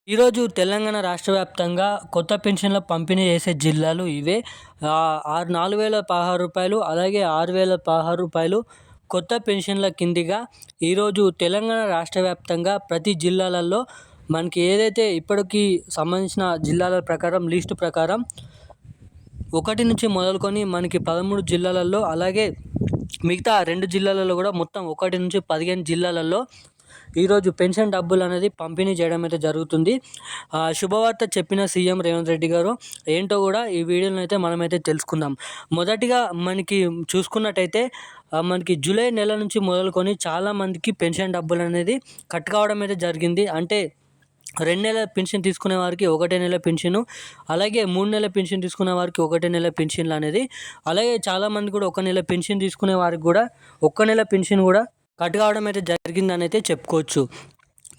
ఈరోజు తెలంగాణ రాష్ట్ర వ్యాప్తంగా కొత్త పెన్షన్ల పంపిణీ చేసే జిల్లాలు ఇవే. 4,016 అలాగే 6,016 కొత్త పెన్షన్ల కిందిగా ఈరోజు తెలంగాణ రాష్ట్ర వ్యాప్తంగా ప్రతి జిల్లాలలో మనకి ఏదైతే ఇప్పటికి సంబంధించిన జిల్లాల ప్రకారం లిస్టు ప్రకారం 1 నుంచి మొదలుకొని మనకి 13 జిల్లాలలో, అలాగే మిగతా 2 జిల్లాలలో కూడా మొత్తం 1 నుంచి 15 జిల్లాలలో ఈరోజు పెన్షన్ డబ్బులు అనేది పంపిణీ చేయడం అయితే జరుగుతుంది. శుభవార్త చెప్పిన సీఎం రేవంత్ రెడ్డి గారు ఏంటో కూడా ఈ వీడియోలో అయితే మనమైతే తెలుసుకుందాం. మొదటిగా మనకి చూసుకున్నట్టయితే మనకి జూలై నెల నుంచి మొదలుకొని చాలామందికి పెన్షన్ డబ్బులు అనేది కట్ కావడం అయితే జరిగింది. అంటే 2 నెలల పెన్షన్ తీసుకునే వారికి 1 నెల పెన్షను, అలాగే 3 నెలల పెన్షన్ తీసుకునే వారికి 1 నెల పెన్షన్లు అనేది, అలాగే చాలామంది కూడా 1 నెల పెన్షన్ తీసుకునే వారికి కూడా 1 నెల పెన్షన్ కూడా కట్ కావడం అయితే జరిగిందని అయితే చెప్పుకోవచ్చు.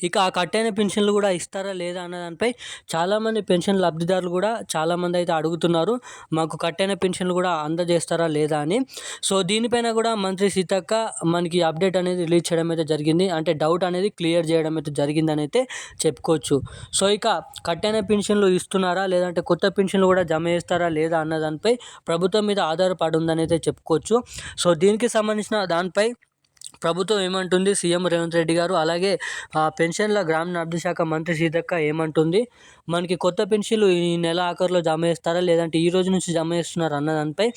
ఇక ఆ కట్ అయిన పెన్షన్లు కూడా ఇస్తారా లేదా అన్న దానిపై చాలామంది పెన్షన్ లబ్ధిదారులు కూడా చాలామంది అయితే అడుగుతున్నారు, మాకు కట్ అయిన పెన్షన్లు కూడా అందజేస్తారా లేదా అని. సో దీనిపైన కూడా మంత్రి సీతక్క మనకి అప్డేట్ అనేది రిలీజ్ చేయడం అయితే జరిగింది. అంటే డౌట్ అనేది క్లియర్ చేయడం అయితే జరిగిందని అయితే చెప్పుకోవచ్చు. సో ఇక కట్ అయిన పెన్షన్లు ఇస్తున్నారా లేదంటే కొత్త పెన్షన్లు కూడా జమ చేస్తారా లేదా అన్న దానిపై ప్రభుత్వం మీద ఆధారపడి ఉందని అయితే చెప్పుకోవచ్చు. సో దీనికి సంబంధించిన దానిపై ప్రభుత్వం ఏమంటుంది, సీఎం రేవంత్ రెడ్డి గారు, అలాగే పెన్షన్ల గ్రామీణాభివృద్ధి శాఖ మంత్రి సీతక్క ఏమంటుంది, మనకి కొత్త పెన్షన్లు ఈ నెల ఆఖరిలో జమ చేస్తారా లేదంటే ఈ రోజు నుంచి జమ చేస్తున్నారు అన్న దానిపై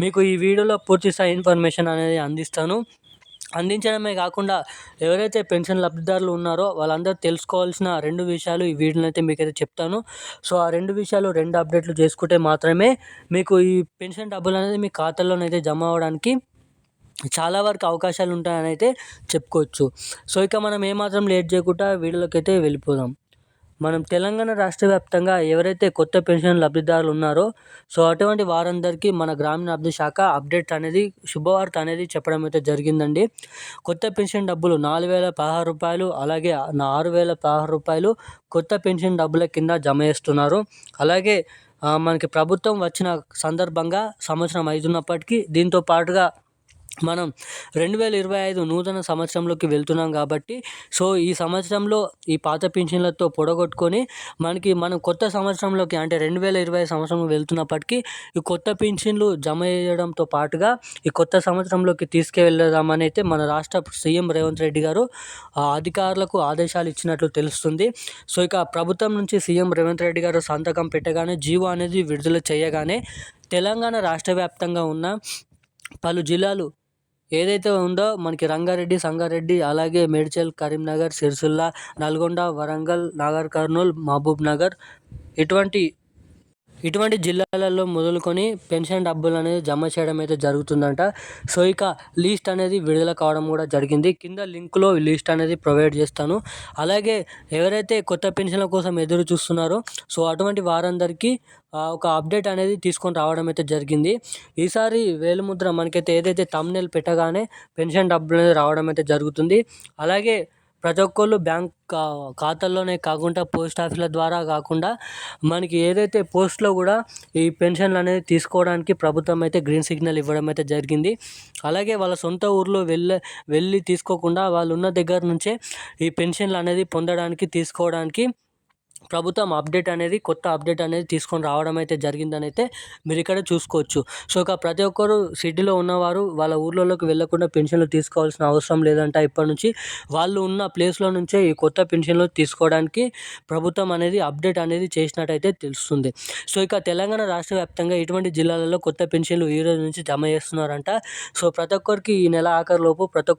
మీకు ఈ వీడియోలో పూర్తి స్థాయి ఇన్ఫర్మేషన్ అనేది అందిస్తాను. అందించడమే కాకుండా ఎవరైతే పెన్షన్ లబ్ధిదారులు ఉన్నారో వాళ్ళందరూ తెలుసుకోవాల్సిన 2 విషయాలు ఈ వీడియోలో అయితే మీకైతే చెప్తాను. సో ఆ 2 విషయాలు 2 అప్డేట్లు చేసుకుంటే మాత్రమే మీకు ఈ పెన్షన్ డబ్బులు అనేది మీ ఖాతాలోనైతే జమ అవ్వడానికి చాలా వరకు అవకాశాలు ఉంటాయని అయితే చెప్పుకోవచ్చు. సో ఇక మనం ఏమాత్రం లేట్ చేయకుండా వీడియోలోకి అయితే వెళ్ళిపోదాం. మనం తెలంగాణ రాష్ట్ర వ్యాప్తంగా ఎవరైతే కొత్త పెన్షన్ లబ్ధిదారులు ఉన్నారో సో అటువంటి వారందరికీ మన గ్రామీణాభివృద్ధి శాఖ అప్డేట్ అనేది శుభవార్త అనేది చెప్పడం అయితే జరిగిందండి. కొత్త పెన్షన్ డబ్బులు 4,016 అలాగే 6,016 కొత్త పెన్షన్ డబ్బుల కింద జమ చేస్తున్నారు. అలాగే మనకి ప్రభుత్వం వచ్చిన సందర్భంగా సంవత్సరం అవుతున్నప్పటికీ దీంతో పాటుగా మనం 2025 నూతన సంవత్సరంలోకి వెళ్తున్నాం కాబట్టి సో ఈ సంవత్సరంలో ఈ పాత పెన్షన్లతో పొడగొట్టుకొని మనం కొత్త సంవత్సరంలోకి అంటే 2025 సంవత్సరం వెళ్తున్నప్పటికీ ఈ కొత్త పెన్షన్లు జమ చేయడంతో పాటుగా ఈ కొత్త సంవత్సరంలోకి తీసుకువెళ్దామని అయితే మన రాష్ట్ర సీఎం రేవంత్ రెడ్డి గారు అధికారులకు ఆదేశాలు ఇచ్చినట్లు తెలుస్తుంది. సో ఇక ప్రభుత్వం నుంచి సీఎం రేవంత్ రెడ్డి గారు సంతకం పెట్టగానే జీవో అనేది విడుదల చేయగానే తెలంగాణ రాష్ట్ర వ్యాప్తంగా ఉన్న పలు జిల్లాలు ఏదైతే ఉందో మనకి రంగారెడ్డి, సంగారెడ్డి, అలాగే మేడ్చల్, కరీంనగర్, సిరిసిల్ల, నల్గొండ, వరంగల్, నాగర్ కర్నూల్, మహబూబ్ నగర్ ఇటువంటి జిల్లాలలో మొదలుకొని పెన్షన్ డబ్బులు అనేది జమ చేయడం అయితే జరుగుతుందంట. సో ఇక లిస్ట్ అనేది విడుదల కావడం కూడా జరిగింది. కింద లింక్లో లిస్ట్ అనేది ప్రొవైడ్ చేస్తాను. అలాగే ఎవరైతే కొత్త పెన్షన్ల కోసం ఎదురు చూస్తున్నారో సో అటువంటి వారందరికీ ఒక అప్డేట్ అనేది తీసుకొని రావడం అయితే జరిగింది. ఈసారి వేలిముద్ర మనకైతే ఏదైతే థంబ్నెయిల్ పెట్టగానే పెన్షన్ డబ్బులు అనేది రావడం అయితే జరుగుతుంది. అలాగే ప్రతి ఒక్కళ్ళు బ్యాంక్ ఖాతాల్లోనే కాకుండా పోస్ట్ ఆఫీసుల ద్వారా కాకుండా మనకి ఏదైతే పోస్ట్లో కూడా ఈ పెన్షన్లు అనేది తీసుకోవడానికి ప్రభుత్వం అయితే గ్రీన్ సిగ్నల్ ఇవ్వడం అయితే జరిగింది. అలాగే వాళ్ళ సొంత ఊర్లో వెళ్ళి తీసుకోకుండా వాళ్ళు ఉన్న దగ్గర నుంచే ఈ పెన్షన్లు అనేది పొందడానికి తీసుకోవడానికి ప్రభుత్వం కొత్త అప్డేట్ అనేది తీసుకొని రావడం అయితే జరిగిందని అయితే మీరు ఇక్కడ చూసుకోవచ్చు. సో ఇక ప్రతి ఒక్కరు సిటీలో ఉన్నవారు వాళ్ళ ఊర్లలోకి వెళ్ళకుండా పెన్షన్లు తీసుకోవాల్సిన అవసరం లేదంట. ఇప్పటి నుంచి వాళ్ళు ఉన్న ప్లేస్లో నుంచే ఈ కొత్త పెన్షన్లు తీసుకోవడానికి ప్రభుత్వం అనేది అప్డేట్ అనేది చేసినట్టయితే తెలుస్తుంది. సో ఇక తెలంగాణ రాష్ట్ర వ్యాప్తంగా ఇటువంటి జిల్లాలలో కొత్త పెన్షన్లు ఈ రోజు నుంచి జమ చేస్తున్నారంట. సో ప్రతి ఒక్కరికి ఈ నెల ఆఖరిలోపు ప్రతి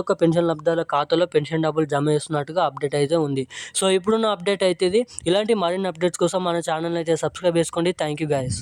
ఒక్క పెన్షన్ లబ్ధిదారుల ఖాతాలో పెన్షన్ డబ్బులు జమ చేస్తున్నట్టుగా అప్డేట్ అయితే ఉంది. సో ఇప్పుడున్న అప్డేట్ అయితే ఇది. ఇలాంటి మరిన్ని అప్డేట్స్ కోసం మన ఛానల్ అయితే సబ్స్క్రైబ్ చేసుకోండి. Thank you guys.